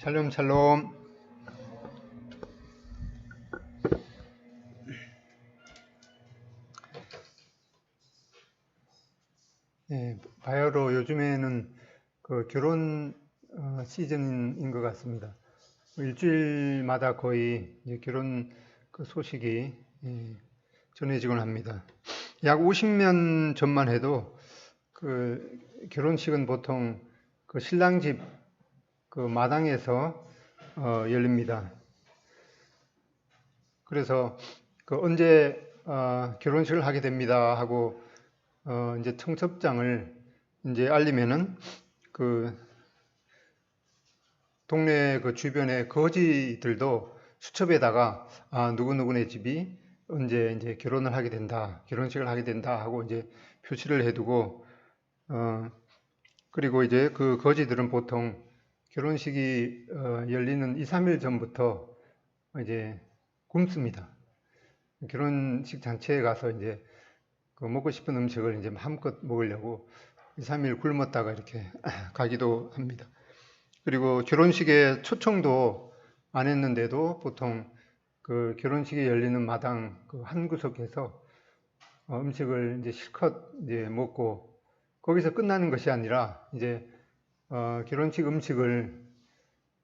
샬롬 샬롬. 바야흐로 요즘에는 그 결혼 시즌인 것 같습니다. 일주일마다 거의 이제 결혼 그 소식이 전해지곤 합니다. 약 50년 전만 해도 그 결혼식은 보통 그 신랑 집 그 마당에서 열립니다. 그래서 그 언제 결혼식을 하게 됩니다 하고 이제 청첩장을 이제 알리면은 그 동네 그 주변의 거지들도 수첩에다가 누구누구네 집이 언제 이제 결혼을 하게 된다, 결혼식을 하게 된다 하고 이제 표시를 해두고 그리고 이제 그 거지들은 보통 결혼식이 열리는 2, 3일 전부터 이제 굶습니다. 결혼식 잔치에 가서 이제 그 먹고 싶은 음식을 이제 마음껏 먹으려고 2, 3일 굶었다가 이렇게 가기도 합니다. 그리고 결혼식에 초청도 안 했는데도 보통 그 결혼식이 열리는 마당 그 한 구석에서 음식을 이제 실컷 이제 먹고 거기서 끝나는 것이 아니라 이제 결혼식 음식을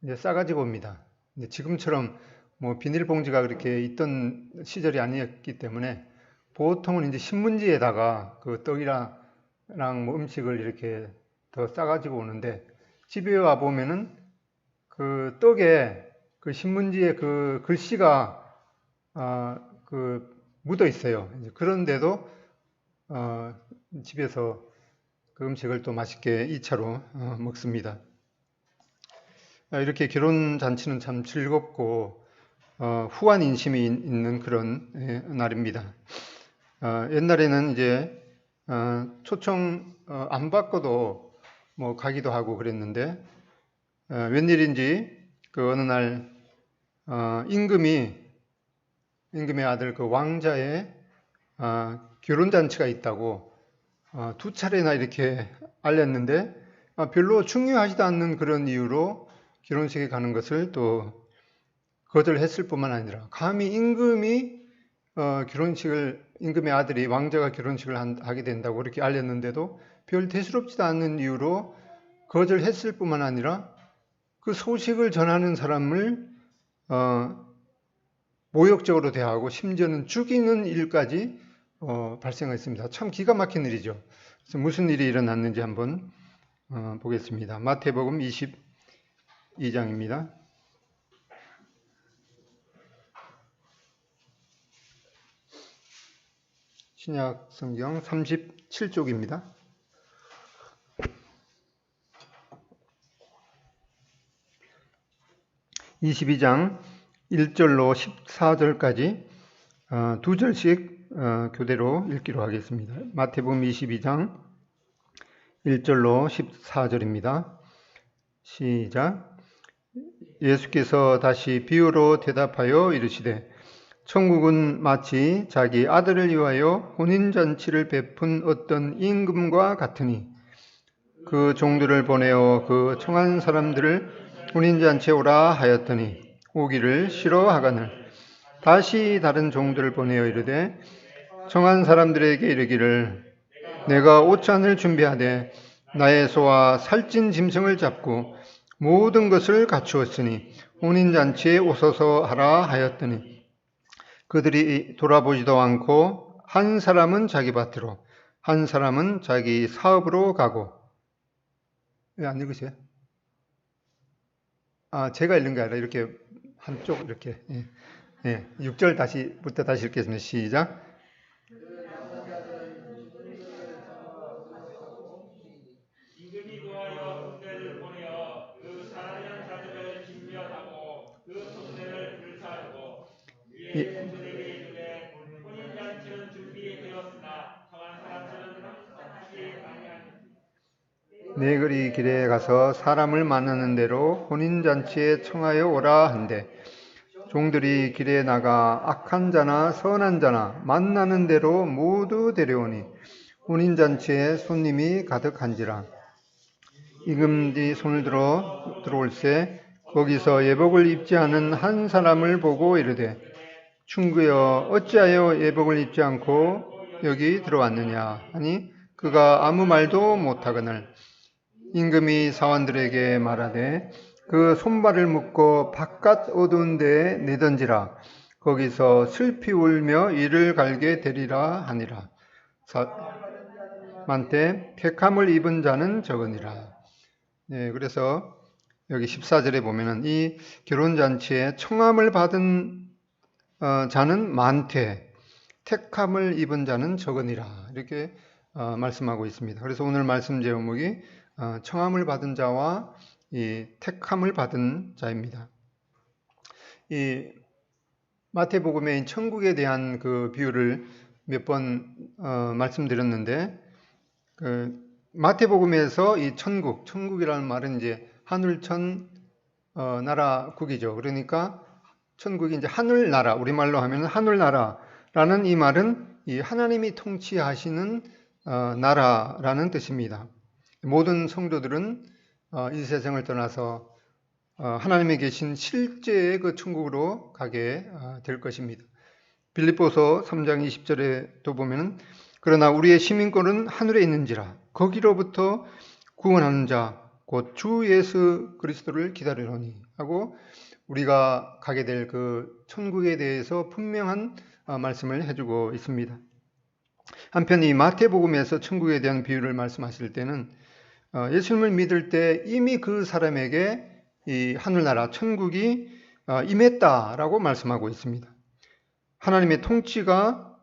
이제 싸가지고 옵니다. 이제 지금처럼 뭐 비닐봉지가 그렇게 있던 시절이 아니었기 때문에 보통은 이제 신문지에다가 그 떡이랑 뭐 음식을 이렇게 더 싸가지고 오는데 집에 와 보면은 그 떡에 그 신문지에 그 글씨가 그 묻어 있어요. 그런데도 집에서 그 음식을 또 맛있게 2차로 먹습니다. 이렇게 결혼 잔치는 참 즐겁고 후한 인심이 있는 그런 날입니다. 옛날에는 이제 초청 안 받고도 뭐 가기도 하고 그랬는데 웬일인지 그 어느 날 임금의 아들 그 왕자의 결혼 잔치가 있다고 2차례나 이렇게 알렸는데 별로 중요하지도 않는 그런 이유로 결혼식에 가는 것을 또 거절했을 뿐만 아니라 감히 임금의 아들이 왕자가 결혼식을 하게 된다고 그렇게 알렸는데도 별 대수롭지도 않은 이유로 거절했을 뿐만 아니라 그 소식을 전하는 사람을 모욕적으로 대하고 심지어는 죽이는 일까지 발생했습니다. 참 기가 막힌 일이죠. 그래서 무슨 일이 일어났는지 한번 보겠습니다. 마태복음 22장입니다. 신약 성경 37쪽입니다. 22장 1절로 14절까지 두 절씩 교대로 읽기로 하겠습니다. 마태복음 22장 1절로 14절입니다. 시작. 예수께서 다시 비유로 대답하여 이르시되 천국은 마치 자기 아들을 위하여 혼인잔치를 베푼 어떤 임금과 같으니 그 종들을 보내어 그 청한 사람들을 혼인잔치에 오라 하였더니 오기를 싫어하거늘 다시 다른 종들을 보내어 이르되 청한 사람들에게 이르기를 내가 옷잔을 준비하되 나의 소와 살찐 짐승을 잡고 모든 것을 갖추었으니 혼인잔치에 오소서 하라 하였더니 그들이 돌아보지도 않고 한 사람은 자기 밭으로 한 사람은 자기 사업으로 가고. 왜 안 읽으세요? 제가 읽는 게 아니라 이렇게 한쪽 이렇게 6절 부터 다시 읽겠습니다. 시작. 임금이 도하여 군대를 보내어 그 사랑하는 자들을 진멸하고 그 동네를 불사르고 이에 종들에게 이르되 혼인잔치는 준비되었으나 청한 사람들은 함께 아니하니 내 그리 길에 가서 사람을 만나는 대로 혼인잔치에 청하여 오라 한대 종들이 길에 나가 악한 자나 선한 자나 만나는 대로 모두 데려오니 혼인잔치에 손님이 가득한지라. 임금이 손을 들어올세 거기서 예복을 입지 않은 한 사람을 보고 이르되 충구여 어찌하여 예복을 입지 않고 여기 들어왔느냐 하니 그가 아무 말도 못하거늘 임금이 사원들에게 말하되 그 손발을 묶어 바깥 어두운 데에 내던지라. 거기서 슬피 울며 이를 갈게 되리라 하니라. 만때 택함을 입은 자는 적으니라. 네, 그래서 여기 14절에 보면은 이 결혼잔치에 청함을 받은 자는 많되 택함을 입은 자는 적으니라. 이렇게 말씀하고 있습니다. 그래서 오늘 말씀 제목이 청함을 받은 자와 이 택함을 받은 자입니다. 이 마태복음의 천국에 대한 그 비유를 몇 번 말씀드렸는데, 그 마태복음에서 이 천국이라는 말은 이제 하늘천 나라국이죠. 그러니까 천국이 이제 하늘나라, 우리말로 하면 하늘나라라는 이 말은 이 하나님이 통치하시는 나라라는 뜻입니다. 모든 성도들은 이 세상을 떠나서 하나님이 계신 실제의 그 천국으로 가게 될 것입니다. 빌립보서 3장 20절에 또 보면은 그러나 우리의 시민권은 하늘에 있는지라 거기로부터 구원하는 자 곧 주 예수 그리스도를 기다리노니 하고 우리가 가게 될 그 천국에 대해서 분명한 말씀을 해주고 있습니다. 한편 이 마태복음에서 천국에 대한 비유를 말씀하실 때는 예수님을 믿을 때 이미 그 사람에게 이 하늘나라 천국이 임했다라고 말씀하고 있습니다. 하나님의 통치가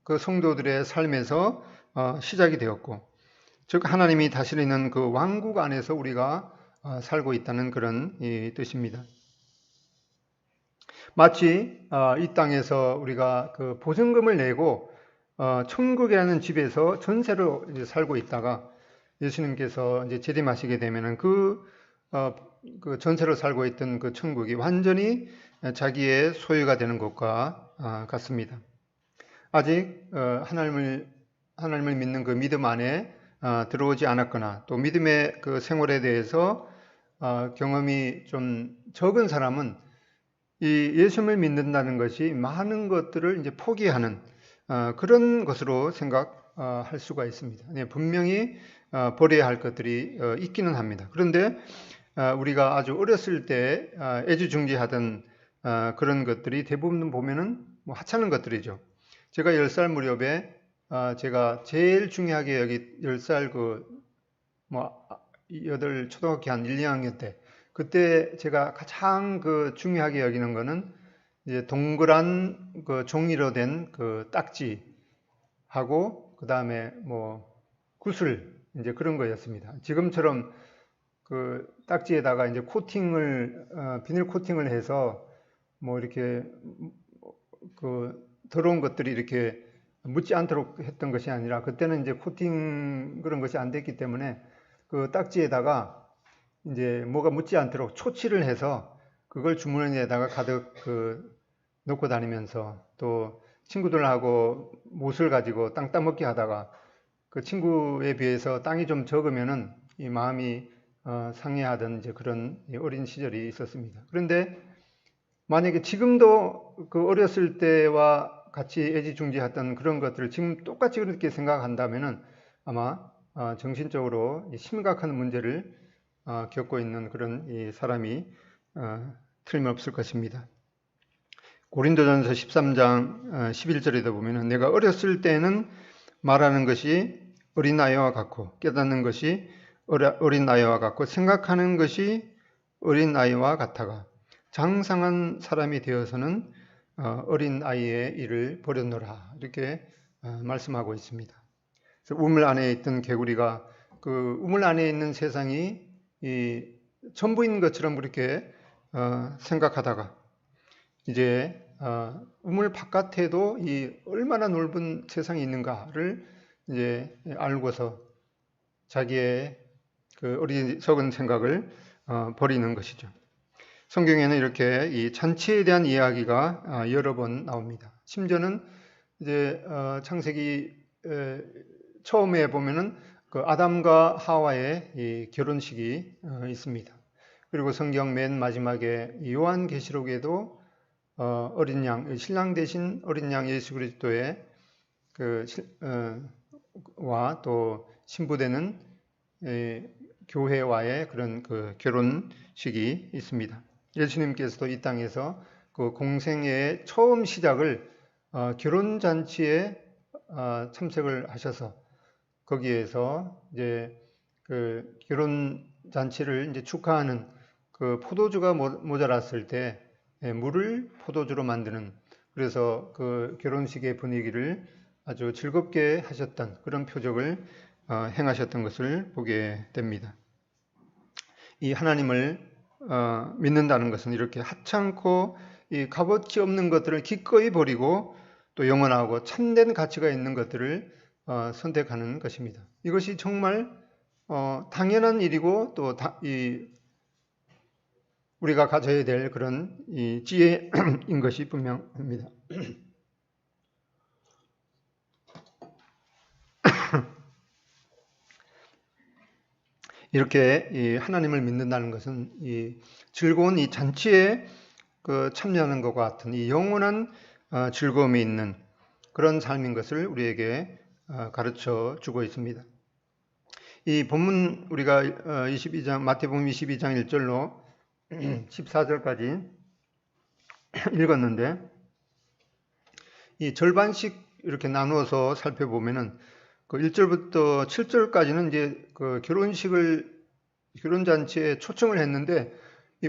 그 성도들의 삶에서 시작이 되었고, 즉 하나님이 다스리는 그 왕국 안에서 우리가 살고 있다는 그런 뜻입니다. 마치 이 땅에서 우리가 그 보증금을 내고 천국이라는 집에서 전세로 이제 살고 있다가 예수님께서 이제 재림하시게 되면은 그 전세로 살고 있던 그 천국이 완전히 자기의 소유가 되는 것과 같습니다. 아직 하나님을 믿는 그 믿음 안에 들어오지 않았거나 또 믿음의 그 생활에 대해서 경험이 좀 적은 사람은 이 예수님을 믿는다는 것이 많은 것들을 이제 포기하는 그런 것으로 생각할 수가 있습니다. 분명히 버려야 할 것들이 있기는 합니다. 그런데 우리가 아주 어렸을 때 애지중지하던 그런 것들이 대부분 보면은 뭐 하찮은 것들이죠. 제가 10살 무렵에 제가 제일 중요하게 여기 10살 초등학교 한 1, 2학년 때 그때 제가 가장 그 중요하게 여기는 거는 이제 동그란 그 종이로 된 그 딱지하고 그 다음에 뭐 구슬 이제 그런 거였습니다. 지금처럼 그 딱지에다가 이제 비닐 코팅을 해서 뭐 이렇게 그 더러운 것들이 이렇게 묻지 않도록 했던 것이 아니라 그때는 이제 코팅 그런 것이 안 됐기 때문에 그 딱지에다가 이제 뭐가 묻지 않도록 초치를 해서 그걸 주머니에다가 가득 넣고 다니면서 또 친구들하고 못을 가지고 땅 따먹기 하다가 그 친구에 비해서 땅이 좀 적으면은 이 마음이 상해하던 이제 그런 어린 시절이 있었습니다. 그런데 만약에 지금도 그 어렸을 때와 같이 애지중지했던 그런 것들을 지금 똑같이 그렇게 생각한다면은 아마 정신적으로 심각한 문제를 겪고 있는 그런 이 사람이 틀림없을 것입니다. 고린도전서 13장 11절에도 보면은 내가 어렸을 때는 말하는 것이 어린아이와 같고 깨닫는 것이 어린아이와 같고 생각하는 것이 어린아이와 같아가 장성한 사람이 되어서는 어린아이의 일을 버렸노라 이렇게 말씀하고 있습니다. 그래서 우물 안에 있던 개구리가 그 우물 안에 있는 세상이 이 전부인 것처럼 그렇게 생각하다가 이제 우물 바깥에도 이 얼마나 넓은 세상이 있는가를 이제 알고서 자기의 그 어리석은 생각을 버리는 것이죠. 성경에는 이렇게 이 잔치에 대한 이야기가 여러 번 나옵니다. 심지어는 이제 창세기 처음에 보면은 그 아담과 하와의 이 결혼식이 있습니다. 그리고 성경 맨 마지막에 요한계시록에도 어린 양, 신랑 대신 어린 양 예수 그리스도의 와 또 신부되는 교회와의 그런 그 결혼식이 있습니다. 예수님께서도 이 땅에서 그 공생애의 처음 시작을 결혼잔치에 참석을 하셔서 거기에서 이제 그 결혼잔치를 이제 축하하는 그 포도주가 모자랐을 때 물을 포도주로 만드는, 그래서 그 결혼식의 분위기를 아주 즐겁게 하셨던 그런 표적을 행하셨던 것을 보게 됩니다. 이 하나님을 믿는다는 것은 이렇게 하찮고 이 값어치 없는 것들을 기꺼이 버리고 또 영원하고 참된 가치가 있는 것들을 선택하는 것입니다. 이것이 정말 당연한 일이고 또 우리가 가져야 될 그런 이 지혜인 것이 분명합니다. 이렇게 이 하나님을 믿는다는 것은 이 즐거운 이 잔치에 그 참여하는 것과 같은 이 영원한 즐거움이 있는 그런 삶인 것을 우리에게 가르쳐 주고 있습니다. 이 본문 우리가 22장 마태복음 22장 1절로 14절까지 읽었는데 이 절반씩 이렇게 나누어서 살펴보면은 그 1절부터 7절까지는 이제 그 결혼잔치에 초청을 했는데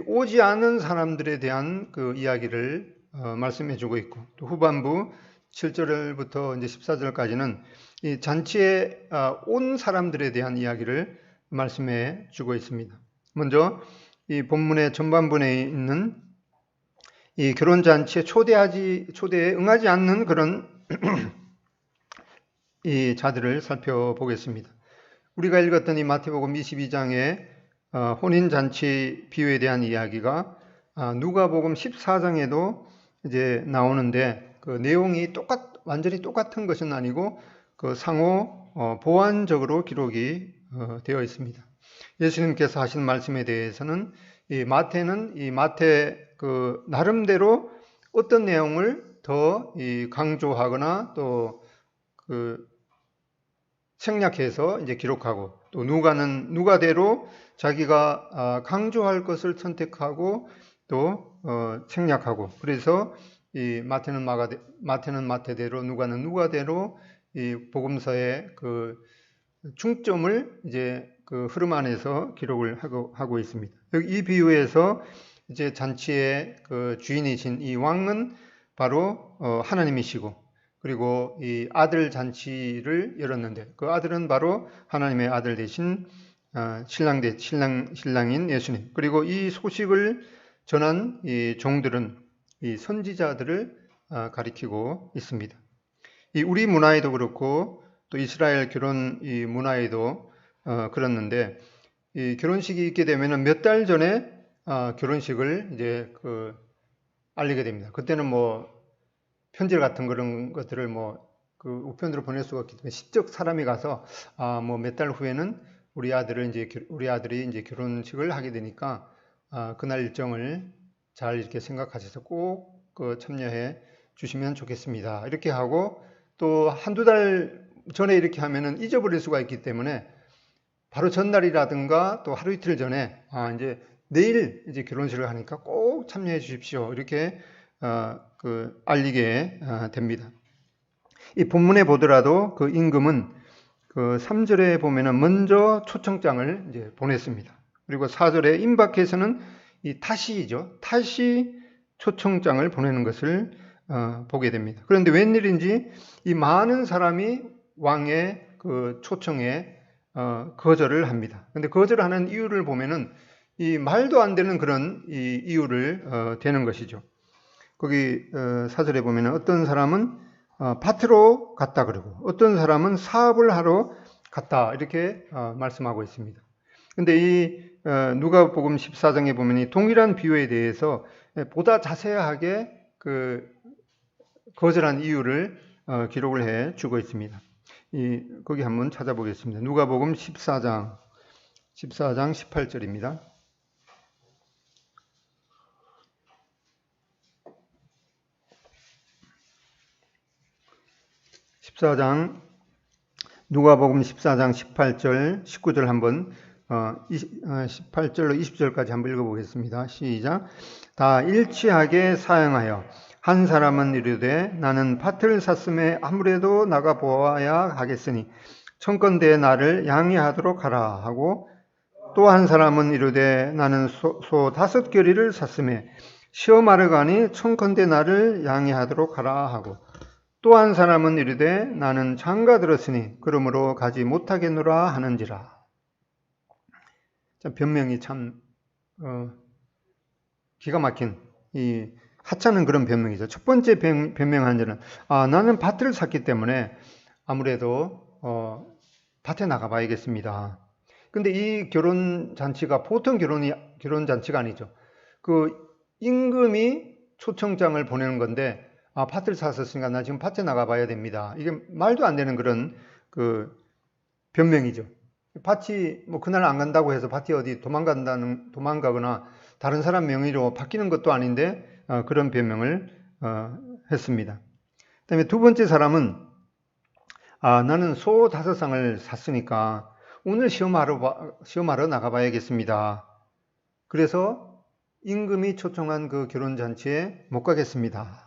오지 않은 사람들에 대한 그 이야기를 말씀해 주고 있고, 또 후반부 7절부터 이제 14절까지는 이 잔치에 온 사람들에 대한 이야기를 말씀해 주고 있습니다. 먼저 이 본문의 전반부에 있는 이 결혼잔치에 초대에 응하지 않는 그런 이 자들을 살펴보겠습니다. 우리가 읽었던 이 마태복음 22장의 혼인잔치 비유에 대한 이야기가 누가복음 14장에도 이제 나오는데 그 내용이 완전히 똑같은 것은 아니고 그 상호 보완적으로 기록이 되어 있습니다. 예수님께서 하신 말씀에 대해서는 이 마태 그 나름대로 어떤 내용을 더 강조하거나 또 그 생략해서 이제 기록하고, 또 누가대로 자기가 강조할 것을 선택하고 또 생략하고, 그래서 이 마태는 마태대로 누가는 누가대로 이 복음서의 그 중점을 이제 그 흐름 안에서 기록을 하고 있습니다. 여기 이 비유에서 이제 잔치의 그 주인이신 이 왕은 바로 하나님이시고, 그리고 이 아들 잔치를 열었는데 그 아들은 바로 하나님의 아들 되신 신랑인 예수님, 그리고 이 소식을 전한 이 종들은 이 선지자들을 가리키고 있습니다. 이 우리 문화에도 그렇고 또 이스라엘 결혼 이 문화에도 그렇는데, 이 결혼식이 있게 되면은 몇 달 전에 결혼식을 이제 알리게 됩니다. 그때는 뭐 편지 같은 그런 것들을 그 우편으로 보낼 수가 없기 때문에 직접 사람이 가서 뭐 몇 달 후에는 우리 아들이 이제 결혼식을 하게 되니까 그날 일정을 잘 이렇게 생각하셔서 꼭 참여해 주시면 좋겠습니다. 이렇게 하고, 또 한두 달 전에 이렇게 하면은 잊어버릴 수가 있기 때문에 바로 전날이라든가 또 하루 이틀 전에 이제 내일 이제 결혼식을 하니까 꼭 참여해 주십시오, 이렇게 알리게 됩니다. 이 본문에 보더라도 그 임금은 그 3절에 보면은 먼저 초청장을 이제 보냈습니다. 그리고 4절에 임박해서는 이 타시 초청장을 보내는 것을 보게 됩니다. 그런데 웬일인지 이 많은 사람이 왕의 그 초청에 거절을 합니다. 그런데 거절하는 이유를 보면은 이 말도 안 되는 그런 이 이유를 대는 것이죠. 거기 4절에 보면 어떤 사람은 밭으로 갔다 그러고 어떤 사람은 사업을 하러 갔다, 이렇게 말씀하고 있습니다. 근데 이 누가복음 14장에 보면 이 동일한 비유에 대해서 보다 자세하게 그 거절한 이유를 기록을 해 주고 있습니다. 거기 한번 찾아보겠습니다. 누가복음 14장 18절입니다. 14장 누가복음 14장 18절 19절 한번 18절로 20절까지 한번 읽어보겠습니다. 시작. 다 일치하게 사용하여 한 사람은 이르되 나는 밭을 샀음에 아무래도 나가 보아야 하겠으니 청건대에 나를 양해하도록 하라 하고, 또 한 사람은 이르되 나는 소 5겨리를 샀음에 시험하러 가니 청건대 나를 양해하도록 하라 하고, 또 한 사람은 이르되 나는 장가 들었으니 그러므로 가지 못하겠노라 하는지라. 변명이 참 기가 막힌 이 하찮은 그런 변명이죠. 첫 번째 변명한 자는 나는 밭을 샀기 때문에 아무래도 밭에 나가 봐야겠습니다. 근데 이 결혼 잔치가 보통 결혼 잔치가 아니죠. 그 임금이 초청장을 보내는 건데 밭을 샀으니까 나 지금 밭에 나가 봐야 됩니다. 이게 말도 안 되는 그런 그 변명이죠. 밭이 뭐 그날 안 간다고 해서 밭이 어디 도망가거나 다른 사람 명의로 바뀌는 것도 아닌데 그런 변명을 했습니다. 그다음에 두 번째 사람은 나는 소 5쌍을 샀으니까 오늘 시험하러 나가봐야겠습니다. 그래서 임금이 초청한 그 결혼잔치에 못 가겠습니다.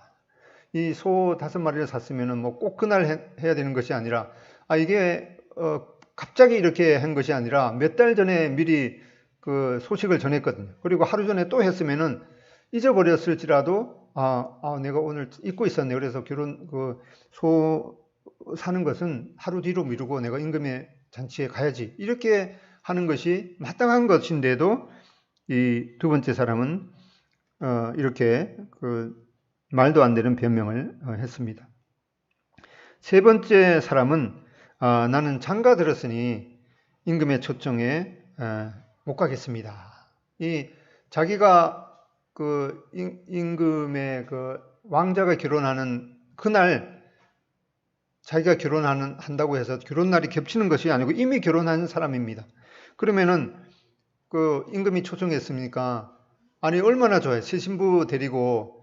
이 소 5마리를 샀으면 뭐 꼭 그날 해야 되는 것이 아니라 이게 갑자기 이렇게 한 것이 아니라 몇 달 전에 미리 그 소식을 전했거든요. 그리고 하루 전에 또 했으면은 잊어버렸을지라도 내가 오늘 잊고 있었네. 그래서 소 사는 것은 하루 뒤로 미루고 내가 임금의 잔치에 가야지. 이렇게 하는 것이 마땅한 것인데도 이 두 번째 사람은 이렇게 말도 안 되는 변명을 했습니다. 세 번째 사람은 나는 장가 들었으니 임금의 초청에 못 가겠습니다. 이 자기가 임금의 왕자가 결혼하는 그날 자기가 한다고 해서 결혼 날이 겹치는 것이 아니고 이미 결혼한 사람입니다. 그러면은 임금이 초청했으니까 얼마나 좋아요. 새 신부 데리고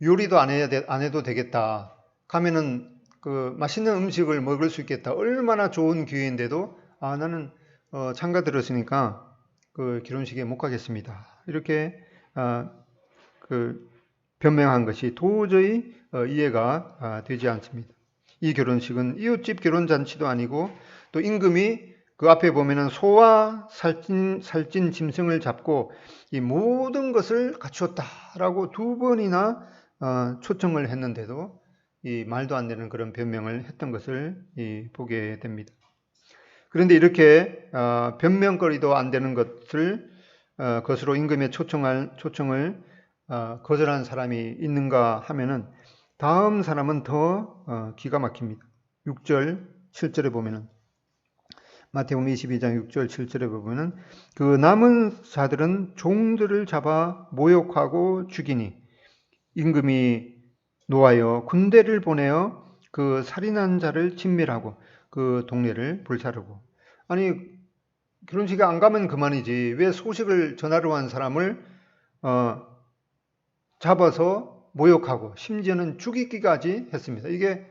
요리도 안 해도 되겠다. 가면은 맛있는 음식을 먹을 수 있겠다. 얼마나 좋은 기회인데도 나는 장가 들었으니까 결혼식에 못 가겠습니다. 이렇게 변명한 것이 도저히 이해가 되지 않습니다. 이 결혼식은 이웃집 결혼잔치도 아니고 또 임금이 그 앞에 보면은 소와 살찐 짐승을 잡고 이 모든 것을 갖추었다라고 2번이나 초청을 했는데도 이 말도 안 되는 그런 변명을 했던 것을 보게 됩니다. 그런데 이렇게 변명거리도 안 되는 것으로 임금의 초청을 거절한 사람이 있는가 하면은 다음 사람은 더 기가 막힙니다. 6절, 7절에 보면은 마태복음 22장 6절, 7절에 보면은 그 남은 자들은 종들을 잡아 모욕하고 죽이니 임금이 노하여 군대를 보내어 그 살인한 자를 진멸하고 그 동네를 불사르고. 결혼식에 안 가면 그만이지 왜 소식을 전하러 온 사람을 잡아서 모욕하고 심지어는 죽이기까지 했습니다. 이게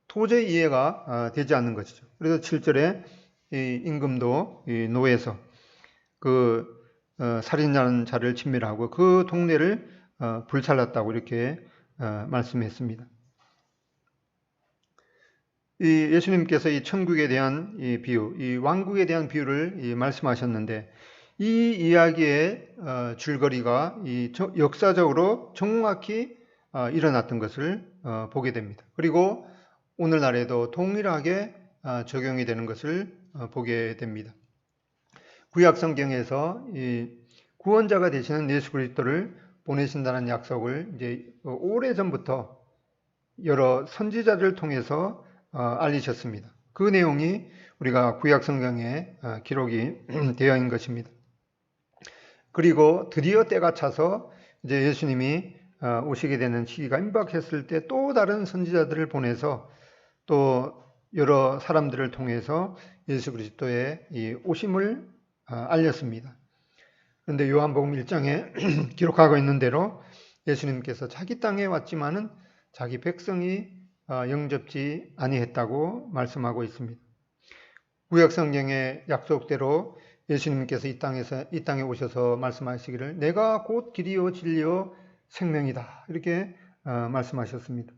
도저히 이해가 되지 않는 것이죠. 그래서 7절에 이 임금도 노해서 살인하는 자를 진멸하고 그 동네를 불살랐다고 이렇게 말씀했습니다. 예수님께서 이 천국에 대한 이 비유, 이 왕국에 대한 비유를 말씀하셨는데 이 이야기의 줄거리가 역사적으로 정확히 일어났던 것을 보게 됩니다. 그리고 오늘날에도 동일하게 적용이 되는 것을 보게 됩니다. 구약 성경에서 이 구원자가 되시는 예수 그리스도를 보내신다는 약속을 이제 오래전부터 여러 선지자들을 통해서 알리셨습니다. 그 내용이 우리가 구약 성경에 기록이 되어 있는 것입니다. 그리고 드디어 때가 차서 이제 예수님이 오시게 되는 시기가 임박했을 때 또 다른 선지자들을 보내서 또 여러 사람들을 통해서 예수 그리스도의 이 오심을 알렸습니다. 그런데 요한복음 1장에 기록하고 있는 대로 예수님께서 자기 땅에 왔지만은 자기 백성이 영접지 아니했다고 말씀하고 있습니다. 구약 성경의 약속대로 예수님께서 이 땅에 오셔서 말씀하시기를 내가 곧 길이요 진리요 생명이다 이렇게 말씀하셨습니다.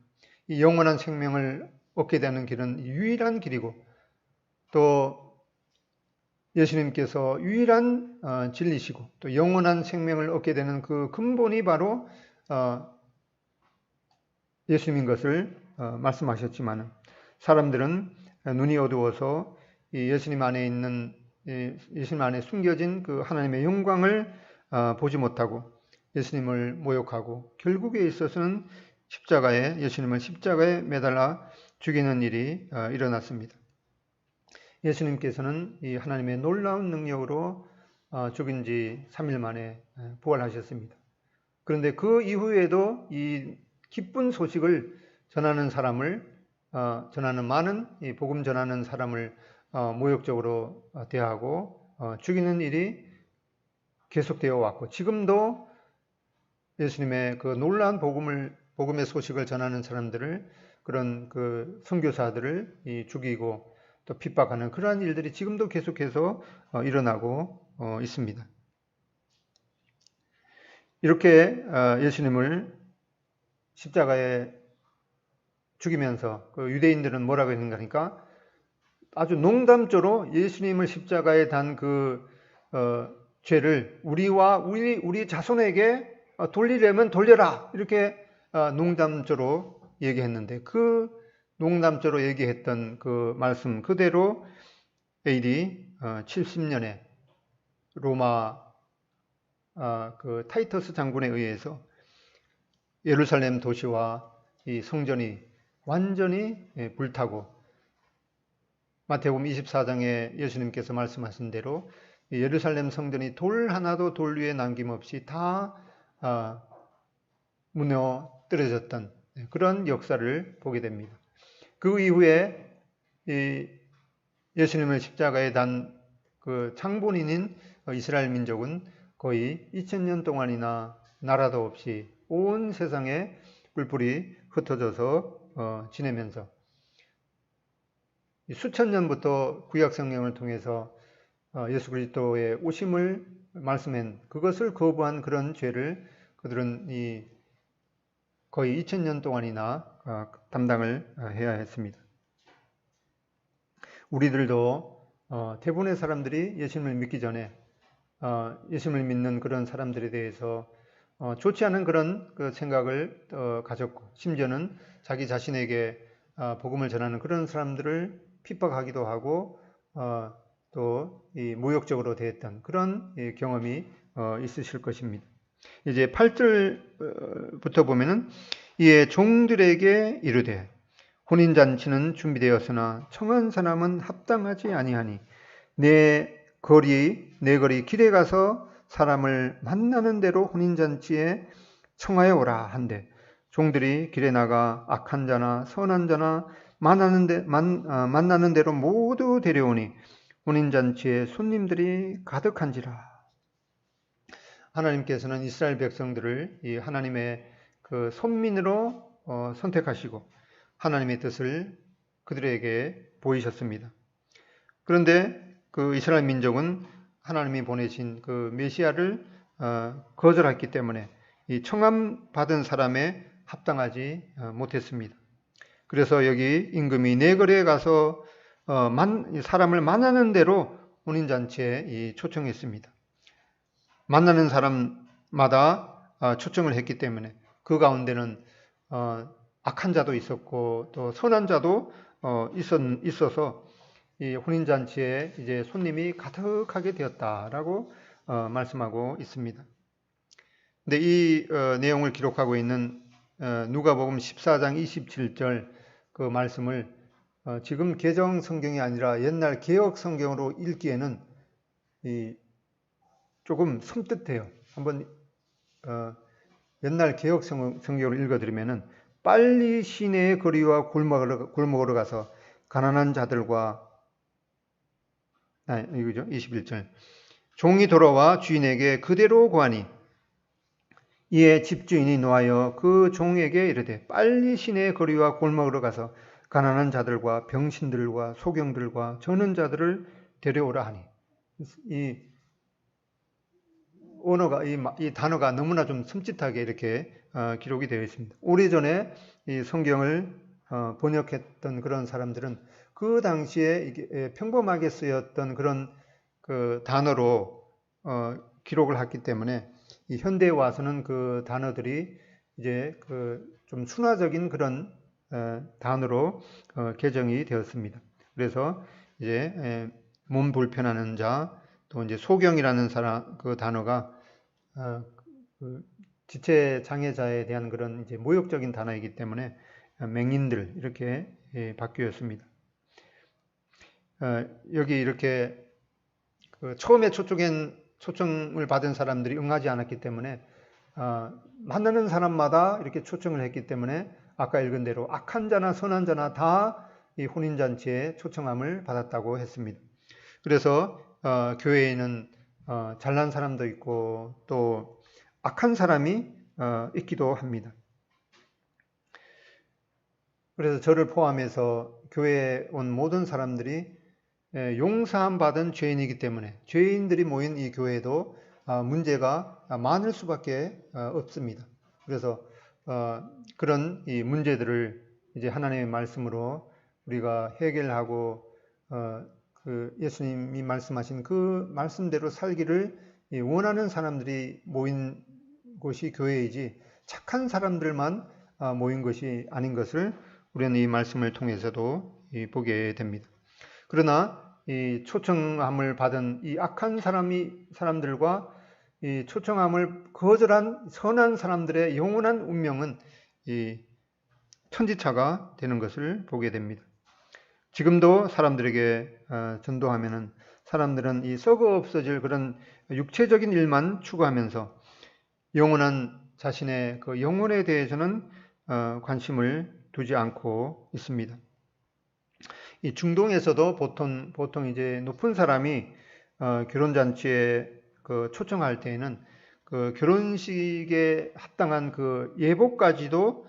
이 영원한 생명을 얻게 되는 길은 유일한 길이고 또 예수님께서 유일한 진리시고 또 영원한 생명을 얻게 되는 그 근본이 바로 예수님인 것을 말씀하셨지만 사람들은 눈이 어두워서 예수님 안에 있는 예수님 안에 숨겨진 그 하나님의 영광을 보지 못하고 예수님을 모욕하고 결국에 있어서는 예수님을 십자가에 매달아 죽이는 일이 일어났습니다. 예수님께서는 이 하나님의 놀라운 능력으로 죽은 지 3일 만에 부활하셨습니다. 그런데 그 이후에도 이 기쁜 소식을 전하는 많은 이 복음 전하는 사람을 모욕적으로 대하고 죽이는 일이 계속되어 왔고 지금도 예수님의 그 놀라운 복음의 소식을 전하는 사람들을 그런 그 선교사들을 죽이고 또 핍박하는 그러한 일들이 지금도 계속해서 일어나고 있습니다. 이렇게 예수님을 십자가에 죽이면서 그 유대인들은 뭐라고 했는가 하니까 아주 농담조로 예수님을 십자가에 단 그 죄를 우리와 우리 자손에게 돌리려면 돌려라 이렇게 농담조로 얘기했는데 그 농담조로 얘기했던 그 말씀 그대로 AD 70년에 로마 그 타이터스 장군에 의해서 예루살렘 도시와 이 성전이 완전히 불타고 마태복음 24장에 예수님께서 말씀하신 대로 예루살렘 성전이 돌 하나도 돌 위에 남김없이 다 무너뜨려졌던 그런 역사를 보게 됩니다. 그 이후에 이 예수님을 십자가에 단 그 창본인인 이스라엘 민족은 거의 2000년 동안이나 나라도 없이 온 세상에 뿔뿔이 흩어져서 지내면서 수천 년부터 구약 성경을 통해서 예수 그리스도의 오심을 말씀한 그것을 거부한 그런 죄를 그들은 거의 2000년 동안이나 담당을 해야 했습니다. 우리들도 대부분의 사람들이 예수님을 믿기 전에 예수님을 믿는 그런 사람들에 대해서 좋지 않은 그런 그 생각을 가졌고 심지어는 자기 자신에게 복음을 전하는 그런 사람들을 핍박하기도 하고 또 모욕적으로 대했던 그런 경험이 있으실 것입니다. 이제 8절부터 보면은 이에 종들에게 이르되 혼인잔치는 준비되었으나 청한 사람은 합당하지 아니하니 내 거리 길에 가서 사람을 만나는 대로 혼인잔치에 청하여 오라 한데 종들이 길에 나가 악한 자나 선한 자나 만나는 대로 모두 데려오니 혼인잔치에 손님들이 가득한지라. 하나님께서는 이스라엘 백성들을 이 하나님의 그 손민으로 선택하시고 하나님의 뜻을 그들에게 보이셨습니다. 그런데 그 이스라엘 민족은 하나님이 보내신 그 메시아를 거절했기 때문에 이 청함 받은 사람에 합당하지 못했습니다. 그래서 여기 임금이 내거리에 가서 사람을 만나는 대로 혼인잔치에 초청했습니다. 만나는 사람마다 초청을 했기 때문에 그 가운데는 악한 자도 있었고 또 선한 자도 있어서 이 혼인잔치에 이제 손님이 가득하게 되었다라고 말씀하고 있습니다. 근데 이 내용을 기록하고 있는 누가복음 14장 27절 그 말씀을 지금 개정 성경이 아니라 옛날 개역 성경으로 읽기에는 조금 섬뜩해요. 한번 옛날 개역 성경으로 읽어드리면은 빨리 시내의 거리와 골목으로 가서 가난한 자들과 이거죠. 21절 종이 돌아와 주인에게 그대로 구하니 이에 집주인이 노하여 그 종에게 이르되 빨리 시내 거리와 골목으로 가서 가난한 자들과 병신들과 소경들과 저는 자들을 데려오라 하니, 이 언어가 이 단어가 너무나 좀 섬찟하게 이렇게 기록이 되어 있습니다. 오래전에 이 성경을 번역했던 그런 사람들은 그 당시에 이게 평범하게 쓰였던 그런 그 단어로 기록을 했기 때문에 이 현대에 와서는 그 단어들이 이제 그 좀 순화적인 그런 단어로 개정이 되었습니다. 그래서 이제 몸 불편하는 자, 또 이제 소경이라는 그 단어가 그 지체 장애자에 대한 그런 이제 모욕적인 단어이기 때문에 맹인들 이렇게 바뀌었습니다. 여기 이렇게 그 처음에 초청을 받은 사람들이 응하지 않았기 때문에 만나는 사람마다 이렇게 초청을 했기 때문에 아까 읽은 대로 악한 자나 선한 자나 다 이 혼인잔치에 초청함을 받았다고 했습니다. 그래서 교회에는 잘난 사람도 있고 또 악한 사람이 있기도 합니다. 그래서 저를 포함해서 교회에 온 모든 사람들이 용서함 받은 죄인이기 때문에 죄인들이 모인 이 교회도 문제가 많을 수밖에 없습니다. 그래서 그런 이 문제들을 이제 하나님의 말씀으로 우리가 해결하고 그 예수님이 말씀하신 그 말씀대로 살기를 원하는 사람들이 모인 곳이 교회이지 착한 사람들만 모인 것이 아닌 것을 우리는 이 말씀을 통해서도 보게 됩니다. 그러나 이 초청함을 받은 이 악한 사람들과 이 초청함을 거절한 선한 사람들의 영원한 운명은 이 천지차가 되는 것을 보게 됩니다. 지금도 사람들에게 전도하면은 사람들은 이 썩어 없어질 그런 육체적인 일만 추구하면서 영원한 자신의 그 영혼에 대해서는 관심을 두지 않고 있습니다. 이 중동에서도 보통 이제 높은 사람이 결혼잔치에 그 초청할 때에는 그 결혼식에 합당한 그 예복까지도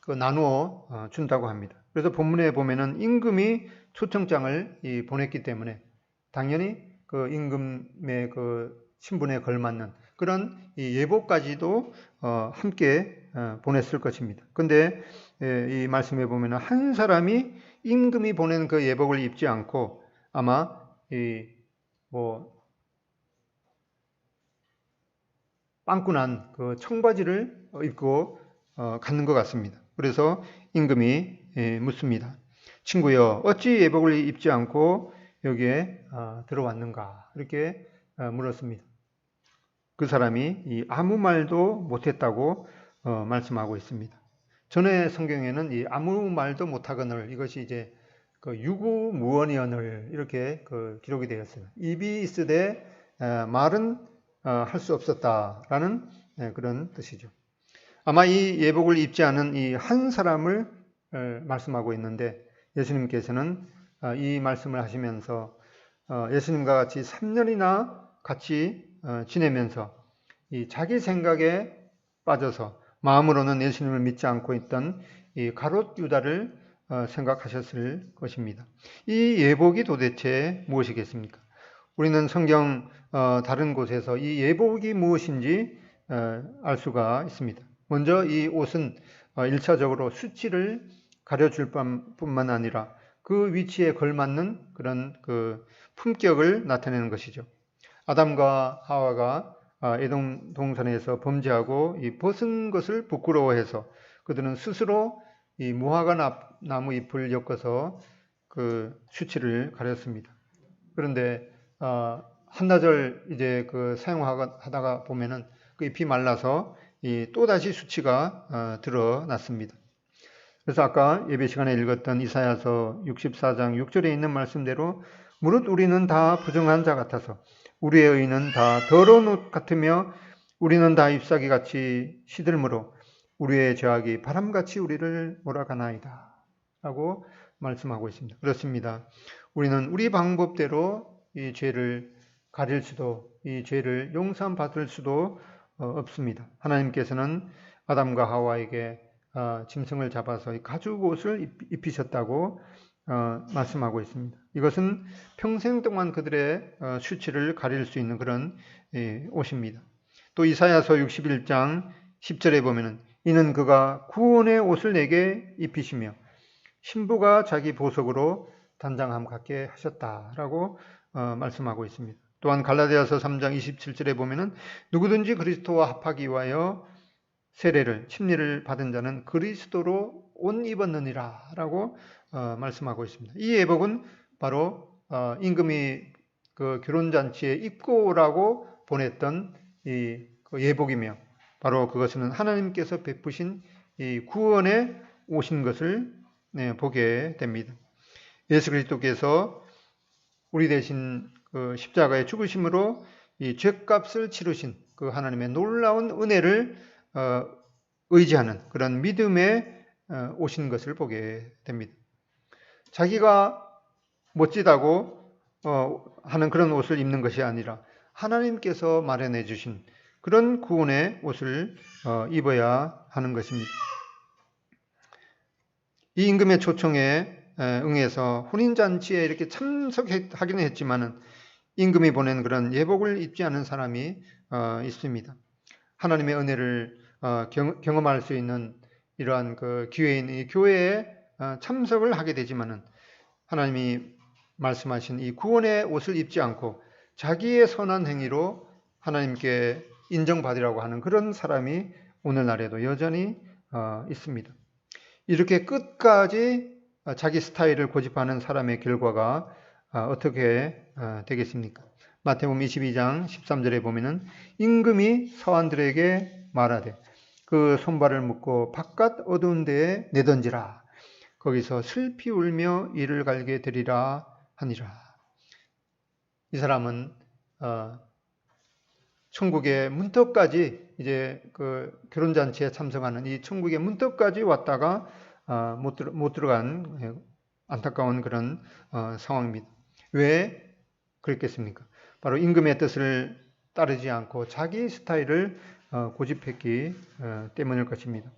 그 나누어 준다고 합니다. 그래서 본문에 보면은 임금이 초청장을 보냈기 때문에 당연히 그 임금의 그 신분에 걸맞는 그런 이 예복까지도 함께 보냈을 것입니다. 근데 이 말씀에 보면은 한 사람이 임금이 보낸 그 예복을 입지 않고 아마 빵꾸난 그 청바지를 입고 갔는 것 같습니다. 그래서 임금이 묻습니다. 친구여, 어찌 예복을 입지 않고 여기에 들어왔는가? 이렇게 물었습니다. 그 사람이 아무 말도 못했다고 말씀하고 있습니다. 전에 성경에는 이 아무 말도 못하거늘 이것이 이제 그 유구무원이언을 이렇게 그 기록이 되었어요. 입이 있으되 말은 할 수 없었다라는 그런 뜻이죠. 아마 이 예복을 입지 않은 이 한 사람을 말씀하고 있는데 예수님께서는 이 말씀을 하시면서 예수님과 같이 3년이나 같이 지내면서 이 자기 생각에 빠져서 마음으로는 예수님을 믿지 않고 있던 이 가롯 유다를 생각하셨을 것입니다. 이 예복이 도대체 무엇이겠습니까? 우리는 성경 다른 곳에서 이 예복이 무엇인지 알 수가 있습니다. 먼저 이 옷은 1차적으로 수치를 가려줄 뿐만 아니라 그 위치에 걸맞는 그런 그 품격을 나타내는 것이죠. 아담과 하와가 에돔 동산에서 범죄하고 이 벗은 것을 부끄러워해서 그들은 스스로 이 무화과 나무 잎을 엮어서 그 수치를 가렸습니다. 그런데 한나절 이제 그 사용하다가 보면은 그 잎이 말라서 또 다시 수치가 드러났습니다. 그래서 아까 예배 시간에 읽었던 이사야서 64장 6절에 있는 말씀대로 무릇 우리는 다 부정한 자 같아서 우리의 의는 다 더러운 옷 같으며 우리는 다 잎사귀 같이 시들므로 우리의 죄악이 바람같이 우리를 몰아가나이다 라고 말씀하고 있습니다. 그렇습니다. 우리는 우리 방법대로 이 죄를 가릴 수도 이 죄를 용서받을 수도 없습니다. 하나님께서는 아담과 하와에게 짐승을 잡아서 가죽 옷을 입히셨다고 말씀하고 있습니다. 이것은 평생 동안 그들의 수치를 가릴 수 있는 그런 옷입니다. 또 이사야서 61장 10절에 보면은 이는 그가 구원의 옷을 내게 입히시며 신부가 자기 보석으로 단장함 같게 하셨다라고 말씀하고 있습니다. 또한 갈라디아서 3장 27절에 보면은 누구든지 그리스도와 합하기 위하여 세례를 침례를 받은 자는 그리스도로 옷 입었느니라 라고 말씀하고 있습니다. 이 예복은 바로 임금이 그 결혼잔치에 입고 오라고 보냈던 그 예복이며 바로 그것은 하나님께서 베푸신 이 구원에 오신 것을 보게 됩니다. 예수 그리스도께서 우리 대신 그 십자가의 죽으심으로 이 죄값을 치르신 그 하나님의 놀라운 은혜를 의지하는 그런 믿음에 오신 것을 보게 됩니다. 자기가 멋지다고 하는 그런 옷을 입는 것이 아니라 하나님께서 마련해 주신 그런 구원의 옷을 입어야 하는 것입니다. 이 임금의 초청에 응해서 혼인잔치에 이렇게 참석하기는 했지만은 임금이 보낸 그런 예복을 입지 않은 사람이 있습니다. 하나님의 은혜를 경험할 수 있는 이러한 그 기회인 이 교회에 참석을 하게 되지만은 하나님이 말씀하신 이 구원의 옷을 입지 않고 자기의 선한 행위로 하나님께 인정받으라고 하는 그런 사람이 오늘날에도 여전히 있습니다. 이렇게 끝까지 자기 스타일을 고집하는 사람의 결과가 어떻게 되겠습니까? 마태복음 22장 13절에 보면은 임금이 서한들에게 말하되 그 손발을 묶고 바깥 어두운 데에 내던지라. 거기서 슬피 울며 이를 갈게 되리라 하니라. 이 사람은 천국의 문턱까지 이제 그 결혼잔치에 참석하는 이 천국의 문턱까지 왔다가 못 들어간 안타까운 그런 상황입니다. 왜 그랬겠습니까? 바로 임금의 뜻을 따르지 않고 자기 스타일을 고집했기 때문일 것입니다.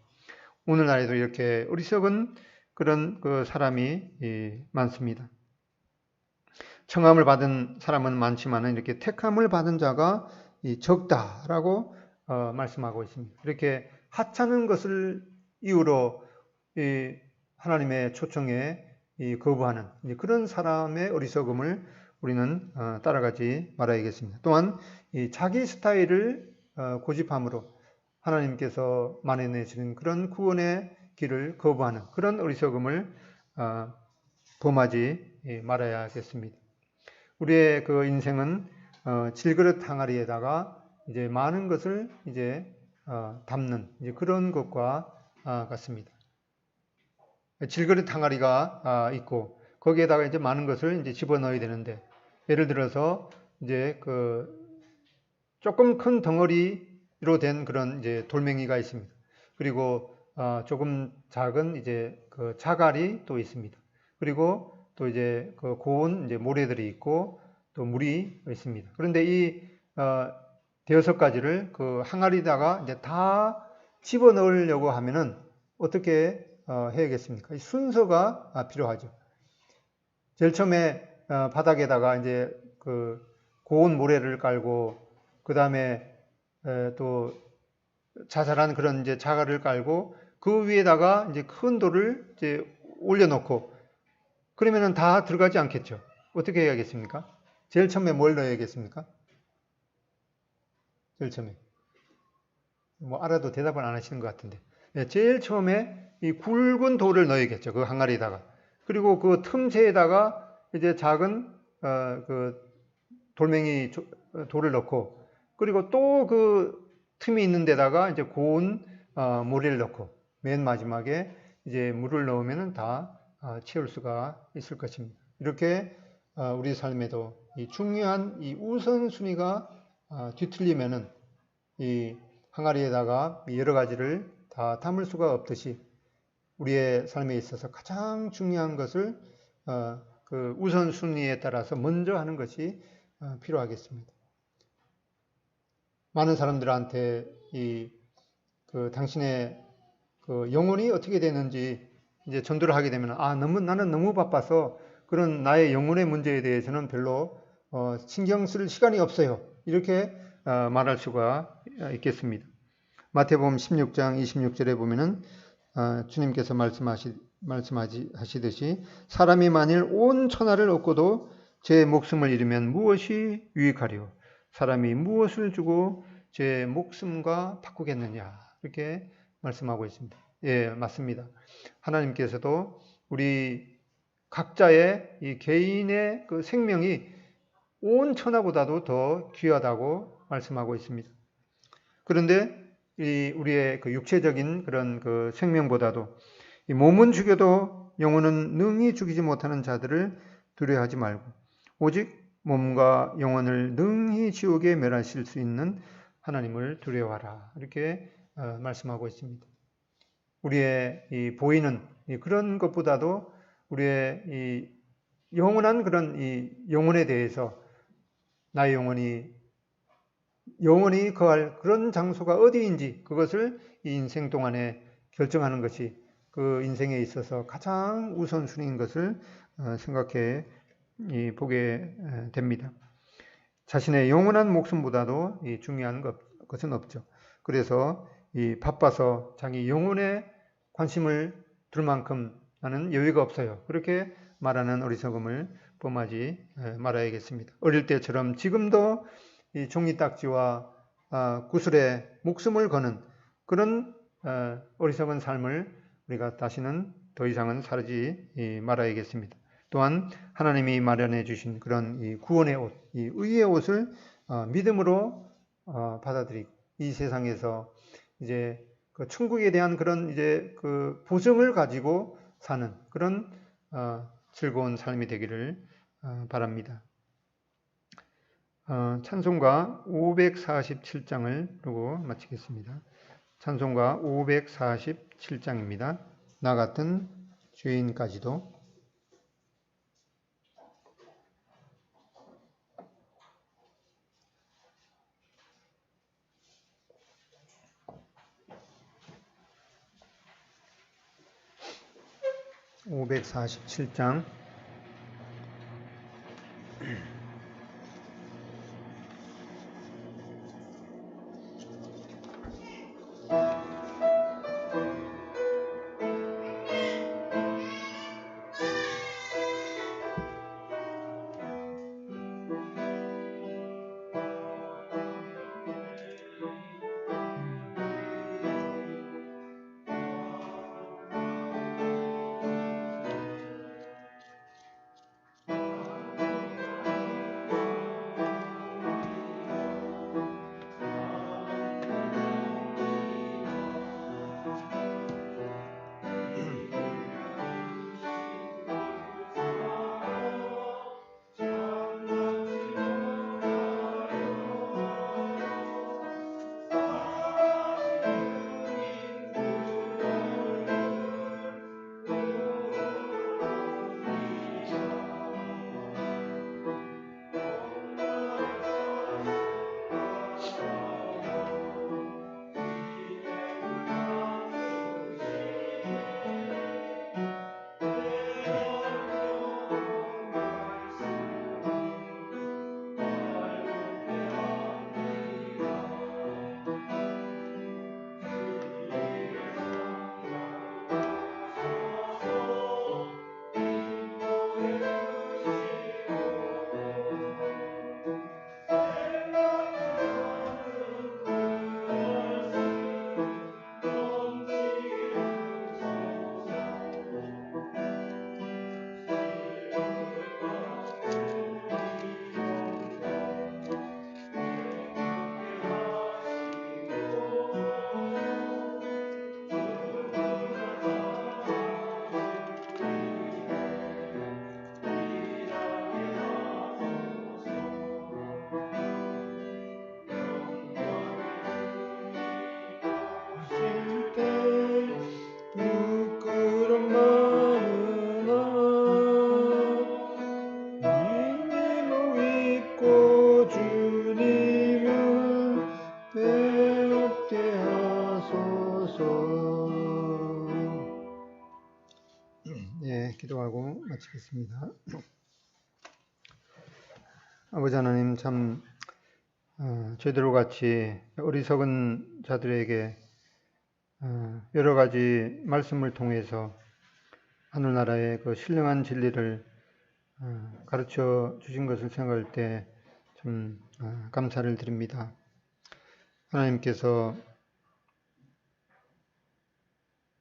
오늘날에도 이렇게 어리석은 그런 그 사람이 많습니다. 청함을 받은 사람은 많지만 이렇게 택함을 받은 자가 적다라고 말씀하고 있습니다. 이렇게 하찮은 것을 이유로 하나님의 초청에 거부하는 그런 사람의 어리석음을 우리는 따라가지 말아야겠습니다. 또한 자기 스타일을 고집함으로 하나님께서 마련해주는 그런 구원의 길을 거부하는 그런 어리석음을 범하지 말아야겠습니다. 우리의 그 인생은 질그릇 항아리에다가 이제 많은 것을 이제 담는 이제 그런 것과 같습니다. 질그릇 항아리가 있고 거기에다가 이제 많은 것을 이제 집어넣어야 되는데 예를 들어서 이제 그 조금 큰 덩어리로 된 그런 이제 돌멩이가 있습니다. 그리고 조금 작은 이제 그 자갈이 또 있습니다. 그리고 또 이제 그 고운 이제 모래들이 있고 또 물이 있습니다. 그런데 이 대여섯 가지를 그 항아리다가 이제 다 집어 넣으려고 하면은 어떻게 해야겠습니까? 순서가 필요하죠. 제일 처음에 바닥에다가 이제 그 고운 모래를 깔고 그 다음에 또 자잘한 그런 이제 자갈을 깔고 그 위에다가 이제 큰 돌을 이제 올려놓고 그러면은 다 들어가지 않겠죠. 어떻게 해야겠습니까? 제일 처음에 뭘 넣어야겠습니까? 제일 처음에 뭐 알아도 대답을 안 하시는 것 같은데 제일 처음에 이 굵은 돌을 넣어야겠죠. 그 항아리에다가 그리고 그 틈새에다가 이제 작은 그 돌멩이 돌을 넣고 그리고 또 그 틈이 있는 데다가 이제 고운 모래를 넣고 맨 마지막에 이제 물을 넣으면은 다 채울 수가 있을 것입니다. 이렇게 우리 삶에도 이 중요한 이 우선순위가 뒤틀리면은 이 항아리에다가 여러 가지를 다 담을 수가 없듯이 우리의 삶에 있어서 가장 중요한 것을 그 우선순위에 따라서 먼저 하는 것이 필요하겠습니다. 많은 사람들한테 당신의 그 영혼이 어떻게 되는지 이제 전도를 하게 되면 나는 너무 바빠서 그런 나의 영혼의 문제에 대해서는 별로 신경 쓸 시간이 없어요. 이렇게 말할 수가 있겠습니다. 마태복음 16장 26절에 보면은 주님께서 말씀하시듯이 사람이 만일 온 천하를 얻고도 제 목숨을 잃으면 무엇이 유익하리요? 사람이 무엇을 주고 제 목숨과 바꾸겠느냐? 이렇게 말씀하고 있습니다. 예, 맞습니다. 하나님께서도 우리 각자의 이 개인의 그 생명이 온 천하보다도 더 귀하다고 말씀하고 있습니다. 그런데 우리의 그 육체적인 그런 그 생명보다도 이 몸은 죽여도 영혼은 능히 죽이지 못하는 자들을 두려워하지 말고 오직 몸과 영혼을 능히 지옥에 멸하실 수 있는 하나님을 두려워하라. 이렇게 말씀하고 있습니다. 우리의 이 보이는 그런 것보다도 우리의 이 영원한 그런 이 영혼에 대해서 나의 영원히 거할 그런 장소가 어디인지 그것을 이 인생 동안에 결정하는 것이 그 인생에 있어서 가장 우선순위인 것을 생각해 보게 됩니다. 자신의 영원한 목숨보다도 중요한 것은 없죠. 그래서 바빠서 자기 영혼에 관심을 둘 만큼 나는 여유가 없어요. 그렇게 말하는 어리석음을 범하지 말아야겠습니다. 어릴 때처럼 지금도 이 종이딱지와 구슬에 목숨을 거는 그런 어리석은 삶을 우리가 다시는 더 이상은 살지 말아야겠습니다. 또한 하나님이 마련해 주신 그런 이 구원의 옷, 이 의의 옷을 믿음으로 받아들이고 이 세상에서 이제 그 천국에 대한 그런 이제 그 보증을 가지고 사는 그런 즐거운 삶이 되기를 바랍니다. 찬송가 547장을 보고 마치겠습니다. 찬송가 547장입니다. 나 같은 죄인까지도. (547장) 받게 하소서. 예, 기도하고 마치겠습니다. 아버지 하나님, 참 저희들과 같이 어리석은 자들에게 여러 가지 말씀을 통해서 하늘나라의 그 신령한 진리를 가르쳐 주신 것을 생각할 때 참 감사를 드립니다. 하나님께서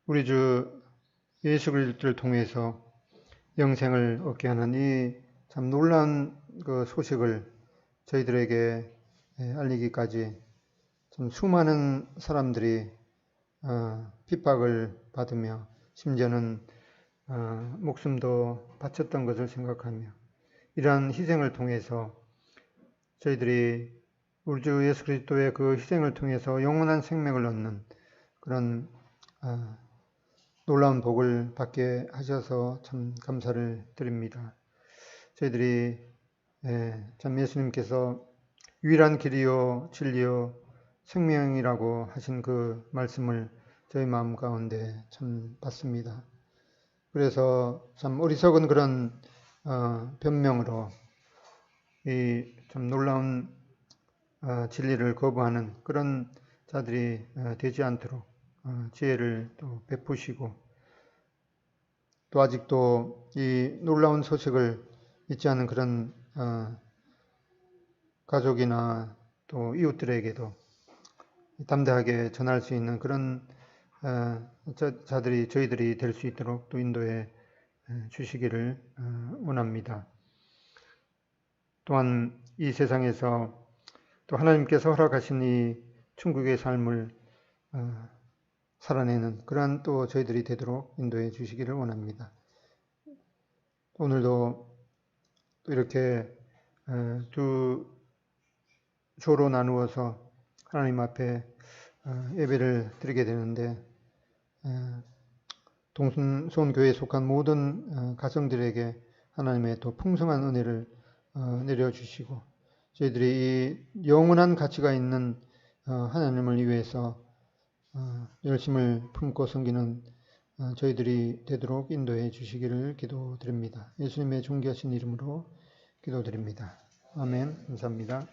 우리 주 예수 그리스도를 통해서 영생을 얻게 하는 이 참 놀라운 그 소식을 저희들에게 알리기까지 참 수많은 사람들이 핍박을 받으며 심지어는 목숨도 바쳤던 것을 생각하며 이러한 희생을 통해서 저희들이 우리 주 예수 그리스도의 그 희생을 통해서 영원한 생명을 얻는 그런 놀라운 복을 받게 하셔서 참 감사를 드립니다. 저희들이 참 예수님께서 유일한 길이요 진리요 생명이라고 하신 그 말씀을 저희 마음 가운데 참 받습니다. 그래서 참 어리석은 그런 변명으로 이 참 놀라운 진리를 거부하는 그런 자들이 되지 않도록 지혜를 또 베푸시고 또 아직도 이 놀라운 소식을 잊지 않은 그런 가족이나 또 이웃들에게도 담대하게 전할 수 있는 그런 자들이 저희들이 될 수 있도록 또 인도해 주시기를 원합니다. 또한 이 세상에서 또 하나님께서 허락하신 이 천국의 삶을 살아내는 그러한 또 저희들이 되도록 인도해 주시기를 원합니다. 오늘도 또 이렇게 두 조로 나누어서 하나님 앞에 예배를 드리게 되는데 동순손교회에 속한 모든 가정들에게 하나님의 또 풍성한 은혜를 내려주시고 저희들이 이 영원한 가치가 있는 하나님을 위해서 열심을 품고 섬기는 저희들이 되도록 인도해 주시기를 기도드립니다. 예수님의 존귀하신 이름으로 기도드립니다. 아멘. 감사합니다.